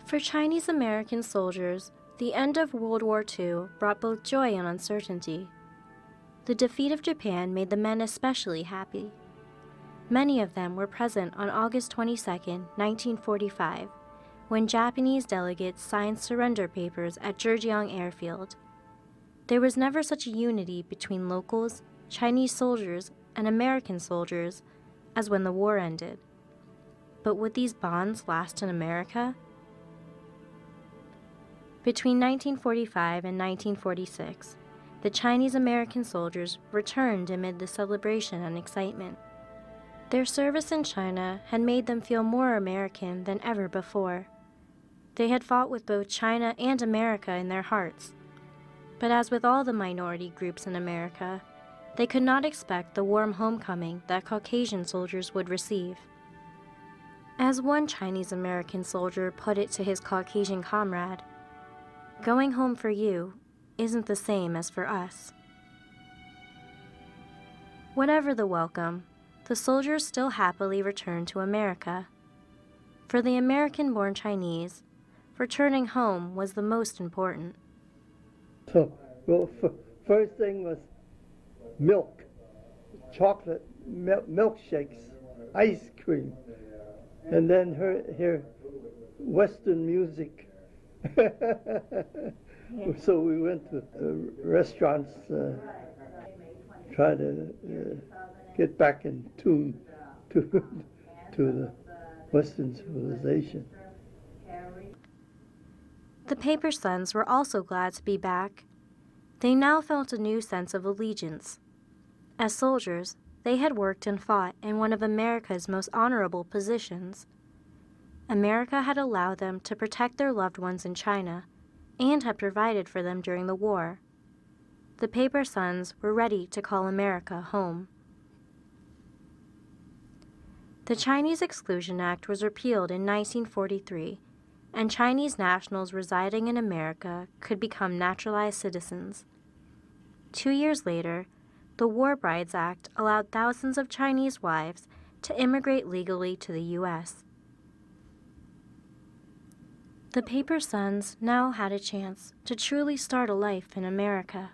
For Chinese American soldiers, the end of World War II brought both joy and uncertainty. The defeat of Japan made the men especially happy. Many of them were present on August 22, 1945, when Japanese delegates signed surrender papers at Zhejiang Airfield. There was never such a unity between locals, Chinese soldiers, and American soldiers as when the war ended. But would these bonds last in America? Between 1945 and 1946, the Chinese American soldiers returned amid the celebration and excitement. Their service in China had made them feel more American than ever before. They had fought with both China and America in their hearts. But as with all the minority groups in America, they could not expect the warm homecoming that Caucasian soldiers would receive. As one Chinese American soldier put it to his Caucasian comrade, "Going home for you isn't the same as for us." Whatever the welcome, the soldiers still happily returned to America. For the American-born Chinese, returning home was the most important. So, well, first thing was milk, chocolate, milkshakes, ice cream, and then hear Western music. So we went to restaurants, try to get back in tune to the Western civilization. The Paper Sons were also glad to be back. They now felt a new sense of allegiance. As soldiers, they had worked and fought in one of America's most honorable positions. America had allowed them to protect their loved ones in China and had provided for them during the war. The Paper Sons were ready to call America home. The Chinese Exclusion Act was repealed in 1943, and Chinese nationals residing in America could become naturalized citizens. 2 years later, the War Brides Act allowed thousands of Chinese wives to immigrate legally to the U.S. The Paper Sons now had a chance to truly start a life in America.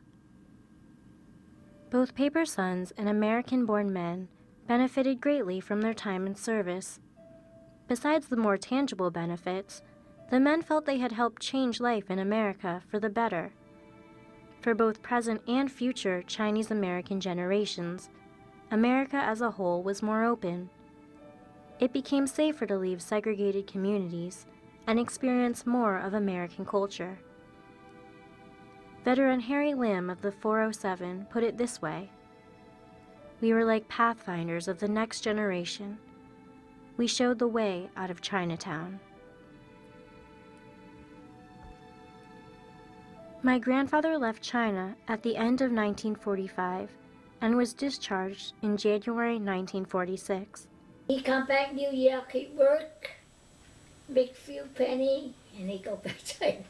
Both Paper Sons and American-born men benefited greatly from their time in service. Besides the more tangible benefits, the men felt they had helped change life in America for the better. For both present and future Chinese American generations, America as a whole was more open. It became safer to leave segregated communities and experience more of American culture. Veteran Harry Lim of the 407 put it this way: "We were like pathfinders of the next generation. We showed the way out of Chinatown." My grandfather left China at the end of 1945 and was discharged in January 1946. He come back New York, he work, make few penny, and he go back to China.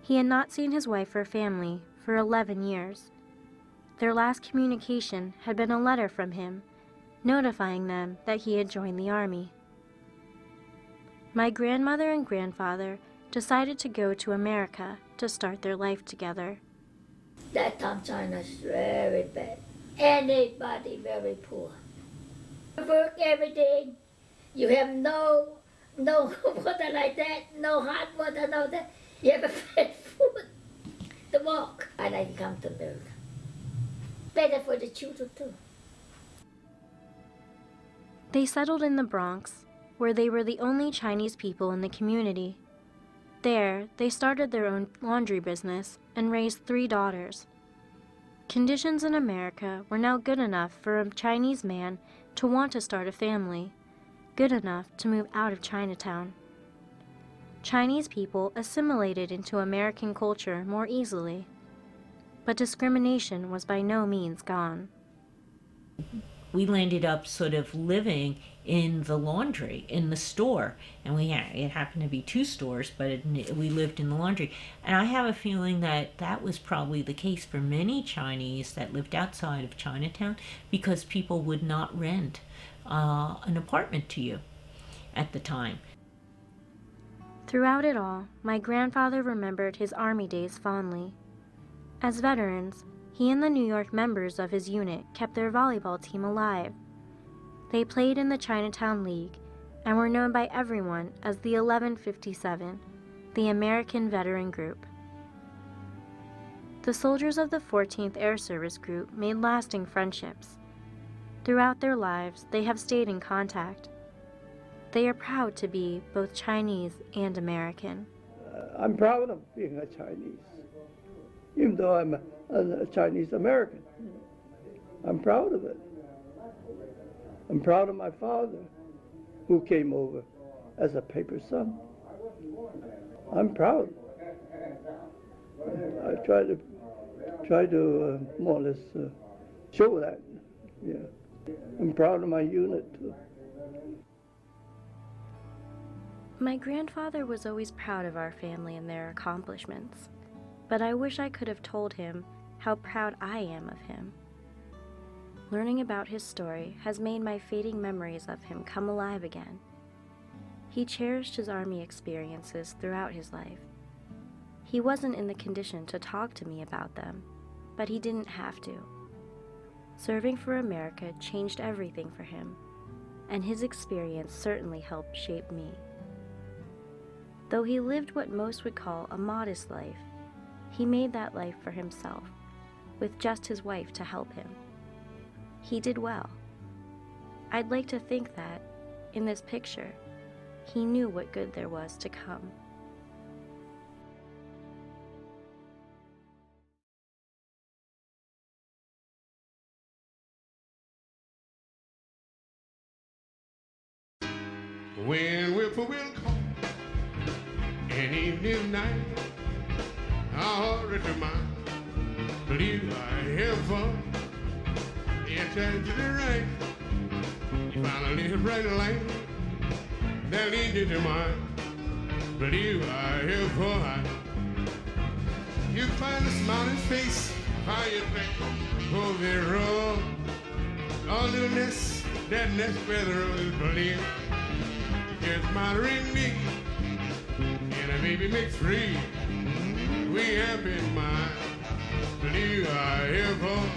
He had not seen his wife or family for 11 years. Their last communication had been a letter from him, notifying them that he had joined the army. My grandmother and grandfather decided to go to America to start their life together. That time China's very bad. Anybody very poor. Work every day. You have no water like that, no hot water, no that. You have a bad food to walk. And I come to America. Better for the children too. They settled in the Bronx, where they were the only Chinese people in the community. There, they started their own laundry business and raised 3 daughters. Conditions in America were now good enough for a Chinese man to want to start a family, good enough to move out of Chinatown. Chinese people assimilated into American culture more easily, but discrimination was by no means gone. We landed up sort of living in the laundry, in the store, and it happened to be 2 stores, but we lived in the laundry. And I have a feeling that that was probably the case for many Chinese that lived outside of Chinatown, because people would not rent an apartment to you at the time. Throughout it all, my grandfather remembered his Army days fondly. As veterans, he and the New York members of his unit kept their volleyball team alive. They played in the Chinatown League and were known by everyone as the 1157, the American Veteran Group. The soldiers of the 14th Air Service Group made lasting friendships. Throughout their lives, they have stayed in contact. They are proud to be both Chinese and American. I'm proud of being a Chinese, even though I'm a Chinese American. I'm proud of it. I'm proud of my father, who came over as a paper son. I'm proud. I try to more or less show that. Yeah, I'm proud of my unit too. My grandfather was always proud of our family and their accomplishments, but I wish I could have told him how proud I am of him. Learning about his story has made my fading memories of him come alive again. He cherished his Army experiences throughout his life. He wasn't in the condition to talk to me about them, but he didn't have to. Serving for America changed everything for him, and his experience certainly helped shape me. Though he lived what most would call a modest life, he made that life for himself, with just his wife to help him. He did well. I'd like to think that, in this picture, he knew what good there was to come. When whippoorwill call an evening night, I'll hurry to my believe I have fun. Yes, I did it right. You finally hit a bright light that leads you to mine. Believe I have fun. You find a smiling face, how you think, oh, the road. All the nest, that nest where the road is believe. Just monitoring me, and a baby makes three. We have in mind, believe I have fun.